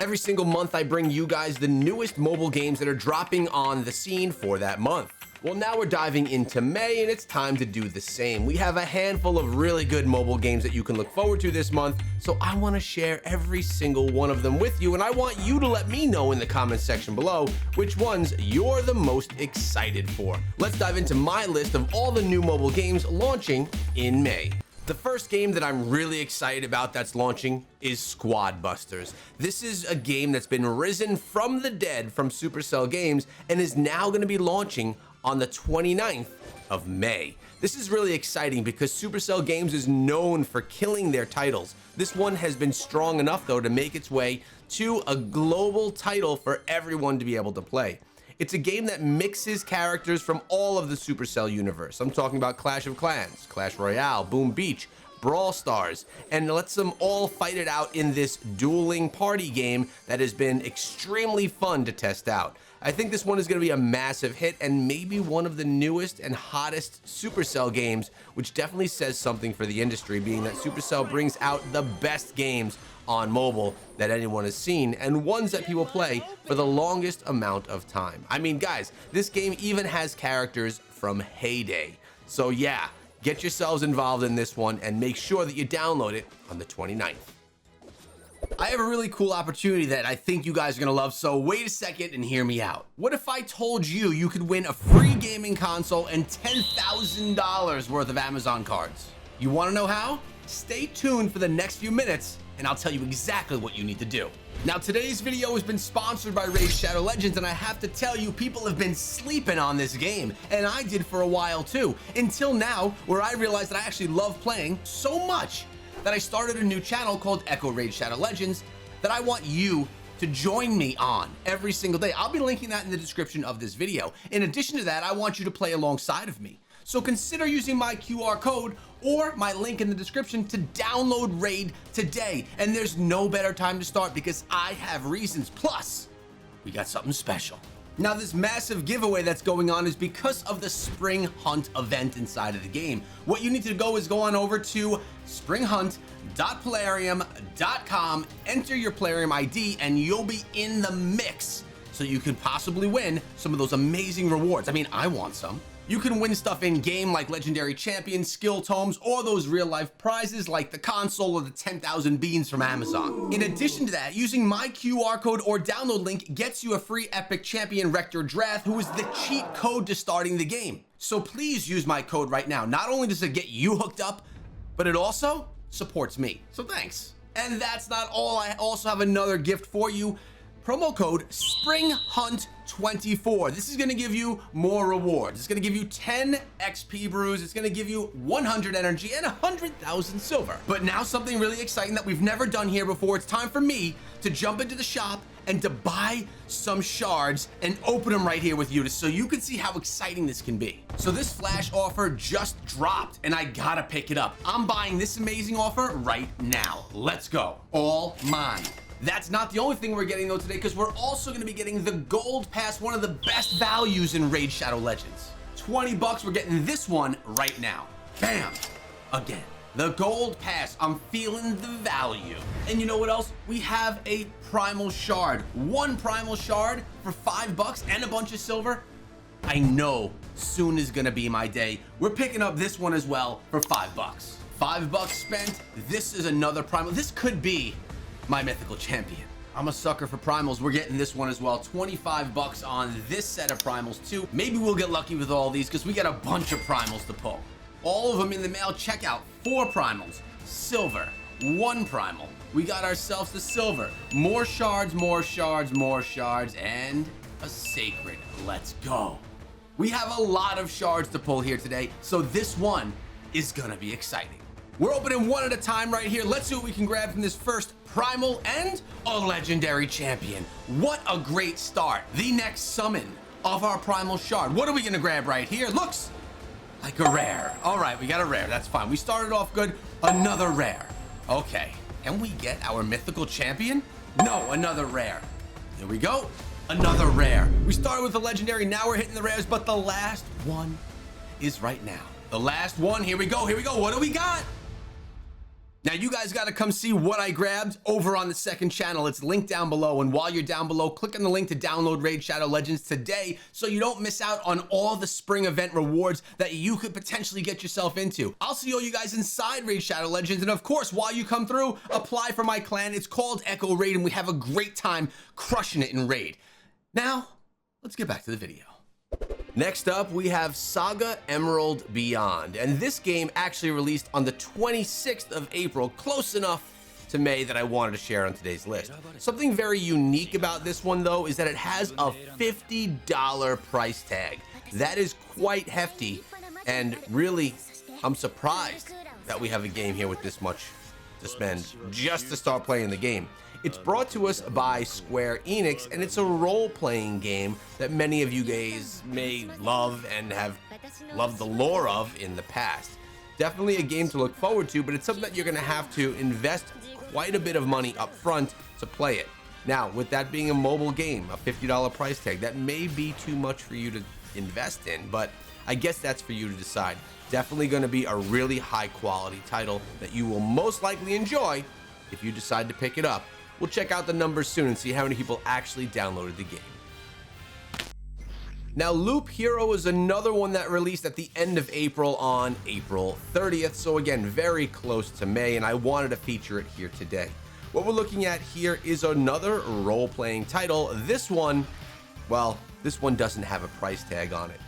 Every single month, I bring you guys the newest mobile games that are dropping on the scene for that month. Well, now we're diving into May, and it's time to do the same. We have a handful of really good mobile games that you can look forward to this month, so I want to share every single one of them with you, and I want you to let me know in the comments section below which ones you're the most excited for. Let's dive into my list of all the new mobile games launching in May. The first game that I'm really excited about that's launching is Squad Busters. This is a game that's been risen from the dead from Supercell Games and is now going to be launching on the 29th of May. This is really exciting because Supercell Games is known for killing their titles. This one has been strong enough though to make its way to a global title for everyone to be able to play. It's a game that mixes characters from all of the Supercell universe. I'm talking about Clash of Clans, Clash Royale, Boom Beach, Brawl Stars, and lets them all fight it out in this dueling party game that has been extremely fun to test out. I think this one is going to be a massive hit and maybe one of the newest and hottest Supercell games, which definitely says something for the industry, being that Supercell brings out the best games on mobile that anyone has seen and ones that people play for the longest amount of time. I mean, guys, this game even has characters from Heyday. So yeah, get yourselves involved in this one and make sure that you download it on the 29th. I have a really cool opportunity that I think you guys are gonna love, so wait a second and hear me out. What if I told you you could win a free gaming console and $10,000 worth of Amazon cards? You wanna know how? Stay tuned for the next few minutes and I'll tell you exactly what you need to do. Now, today's video has been sponsored by Raid Shadow Legends, and I have to tell you, people have been sleeping on this game, and I did for a while too, until now, where I realized that I actually love playing so much that I started a new channel called Echo Raid Shadow Legends that I want you to join me on every single day. I'll be linking that in the description of this video. In addition to that, I want you to play alongside of me. So consider using my QR code or my link in the description to download Raid today. And there's no better time to start because I have reasons. Plus, we got something special. Now, this massive giveaway that's going on is because of the Spring Hunt event inside of the game. What you need to go is go on over to springhunt.plarium.com, enter your Plarium ID, and you'll be in the mix. So you can possibly win some of those amazing rewards. I mean, I want some. You can win stuff in game like Legendary Champions, Skill Tomes, or those real life prizes like the console or the 10,000 beans from Amazon. In addition to that, using my QR code or download link gets you a free Epic Champion Rector Draft, who is the cheat code to starting the game. So please use my code right now. Not only does it get you hooked up, but it also supports me. So thanks. And that's not all. I also have another gift for you. Promo code SPRINGHUNT24. This is going to give you more rewards. It's going to give you 10 XP brews. It's going to give you 100 energy and 100,000 silver. But now something really exciting that we've never done here before. It's time for me to jump into the shop and to buy some shards and open them right here with you so you can see how exciting this can be. So this flash offer just dropped and I gotta pick it up. I'm buying this amazing offer right now. Let's go. All mine. That's not the only thing we're getting though today, because we're also going to be getting the Gold Pass, one of the best values in Raid Shadow Legends. 20 bucks, we're getting this one right now. Bam! Again, the Gold Pass, I'm feeling the value. And you know what else? We have a Primal Shard. One Primal Shard for 5 bucks and a bunch of silver. I know soon is going to be my day. We're picking up this one as well for 5 bucks. 5 bucks spent. This is another Primal. This could be my mythical champion. I'm a sucker for primals. We're getting this one as well. 25 bucks on this set of primals too. Maybe we'll get lucky with all these because we got a bunch of primals to pull. All of them in the mail checkout. 4 primals, silver, 1 primal. We got ourselves the silver. More shards, more shards, more shards, and a sacred. Let's go. We have a lot of shards to pull here today, so this one is gonna be exciting. We're opening one at a time right here. Let's see what we can grab from this first primal and a legendary champion. What a great start. The next summon of our primal shard. What are we gonna grab right here? Looks like a rare. All right, we got a rare. That's fine. We started off good. Another rare. Okay. Can we get our mythical champion? No, another rare. Here we go. Another rare. We started with the legendary. Now we're hitting the rares, but the last one is right now. The last one. Here we go. Here we go. What do we got? Now you guys got to come see what I grabbed over on the second channel. It's linked down below, and while you're down below, click on the link to download Raid Shadow Legends today so you don't miss out on all the spring event rewards that you could potentially get yourself into. I'll see all you guys inside Raid Shadow Legends, and of course, while you come through, apply for my clan. It's called Echo Raid, and we have a great time crushing it in Raid. Now, let's get back to the video. Next up, we have Saga Emerald Beyond, and this game actually released on the 26th of April, close enough to May that I wanted to share on today's list. Something very unique about this one, though, is that it has a $50 price tag. That is quite hefty, and really, I'm surprised that we have a game here with this much to spend just to start playing the game. It's brought to us by Square Enix, and it's a role-playing game that many of you guys may love and have loved the lore of in the past. Definitely a game to look forward to, but it's something that you're going to have to invest quite a bit of money up front to play it. Now, with that being a mobile game, a $50 price tag, that may be too much for you to invest in, but I guess that's for you to decide. Definitely going to be a really high-quality title that you will most likely enjoy if you decide to pick it up. We'll check out the numbers soon and see how many people actually downloaded the game. Now, Loop Hero is another one that released at the end of April on April 30th. So again, very close to May, and I wanted to feature it here today. What we're looking at here is another role-playing title. This one, well, this one doesn't have a price tag on it.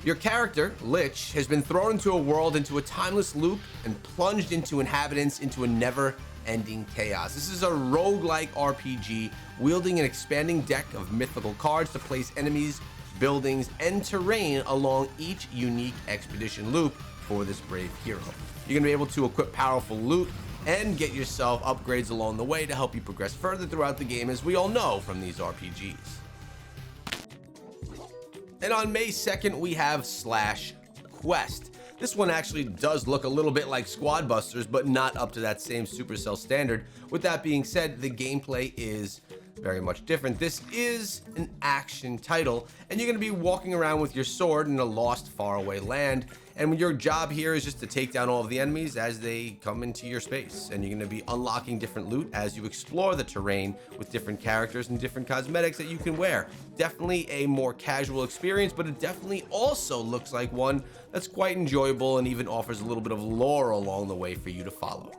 Your character, Lich, has been thrown into a world, into a timeless loop, and plunged into inhabitants into a never-ending chaos. This is a roguelike RPG wielding an expanding deck of mythical cards to place enemies, buildings, and terrain along each unique expedition loop for this brave hero. You're going to be able to equip powerful loot and get yourself upgrades along the way to help you progress further throughout the game, as we all know from these RPGs. And on May 2nd, we have Slash Quest. This one actually does look a little bit like Squad Busters, but not up to that same Supercell standard. With that being said, the gameplay is very much different. This is an action title, and you're going to be walking around with your sword in a lost, faraway land. And your job here is just to take down all of the enemies as they come into your space. And you're going to be unlocking different loot as you explore the terrain with different characters and different cosmetics that you can wear. Definitely a more casual experience, but it definitely also looks like one that's quite enjoyable and even offers a little bit of lore along the way for you to follow.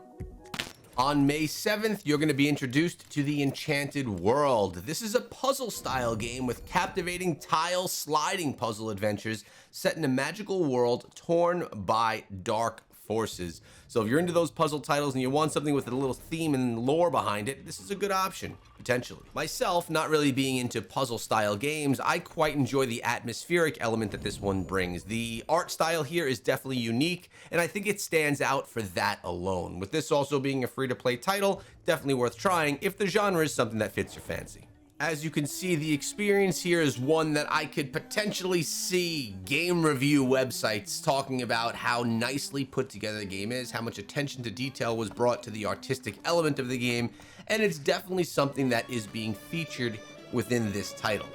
On May 7th, you're going to be introduced to the Enchanted World. This is a puzzle-style game with captivating tile sliding puzzle adventures set in a magical world torn by dark forces. So if you're into those puzzle titles and you want something with a little theme and lore behind it, this is a good option, potentially. Myself, not really being into puzzle-style games, I quite enjoy the atmospheric element that this one brings. The art style here is definitely unique, and I think it stands out for that alone. With this also being a free-to-play title, definitely worth trying if the genre is something that fits your fancy. As you can see, the experience here is one that I could potentially see game review websites talking about how nicely put together the game is, how much attention to detail was brought to the artistic element of the game, and it's definitely something that is being featured within this title.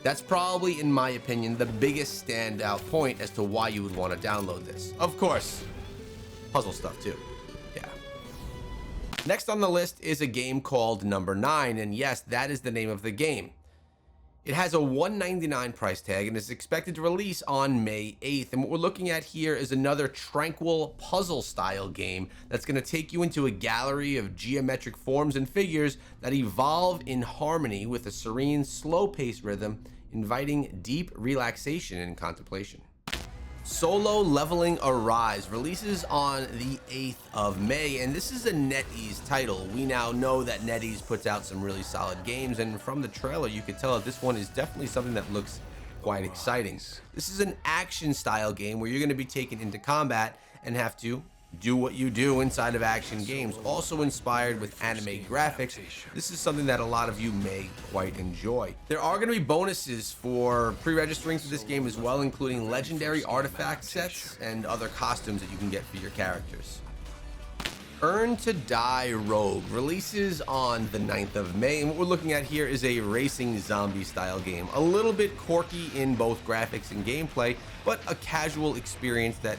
That's probably, in my opinion, the biggest standout point as to why you would want to download this. Of course, puzzle stuff too. Next on the list is a game called Number 9, and yes, that is the name of the game. It has a $1.99 price tag and is expected to release on May 8th. And what we're looking at here is another tranquil puzzle-style game that's going to take you into a gallery of geometric forms and figures that evolve in harmony with a serene, slow-paced rhythm, inviting deep relaxation and contemplation. Solo Leveling Arise releases on the 8th of May, and this is a NetEase title. We now know that NetEase puts out some really solid games, and from the trailer you could tell that this one is definitely something that looks quite exciting. This is an action style game where you're going to be taken into combat and have to do what you do inside of action games. Also inspired with anime graphics, this is something that a lot of you may quite enjoy. There are going to be bonuses for pre-registering for this game as well, including legendary artifact sets and other costumes that you can get for your characters. Earn to Die Rogue releases on the 9th of May, and what we're looking at here is a racing zombie style game. A little bit quirky in both graphics and gameplay, but a casual experience that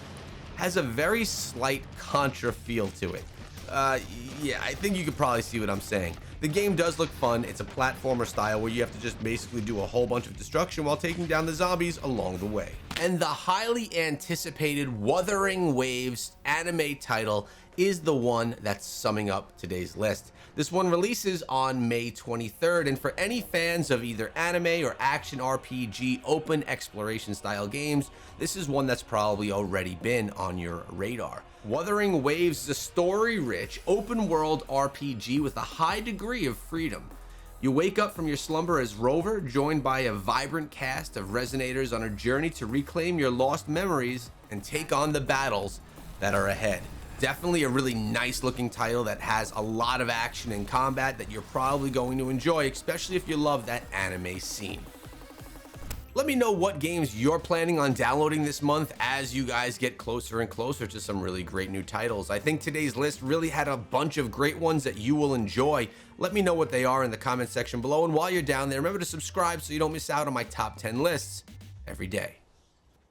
has a very slight Contra feel to it. Yeah, I think you could probably see what I'm saying. The game does look fun. It's a platformer style where you have to just basically do a whole bunch of destruction while taking down the zombies along the way. And the highly anticipated Wuthering Waves anime title is the one that's summing up today's list. This one releases on May 23rd, and for any fans of either anime or action RPG open exploration style games, this is one that's probably already been on your radar. Wuthering Waves is a story-rich, open-world RPG with a high degree of freedom. You wake up from your slumber as Rover, joined by a vibrant cast of Resonators on a journey to reclaim your lost memories and take on the battles that are ahead. Definitely a really nice looking title that has a lot of action and combat that you're probably going to enjoy, especially if you love that anime scene. Let me know what games you're planning on downloading this month as you guys get closer and closer to some really great new titles. I think today's list really had a bunch of great ones that you will enjoy. Let me know what they are in the comment section below, and while you're down there, remember to subscribe so you don't miss out on my top 10 lists every day.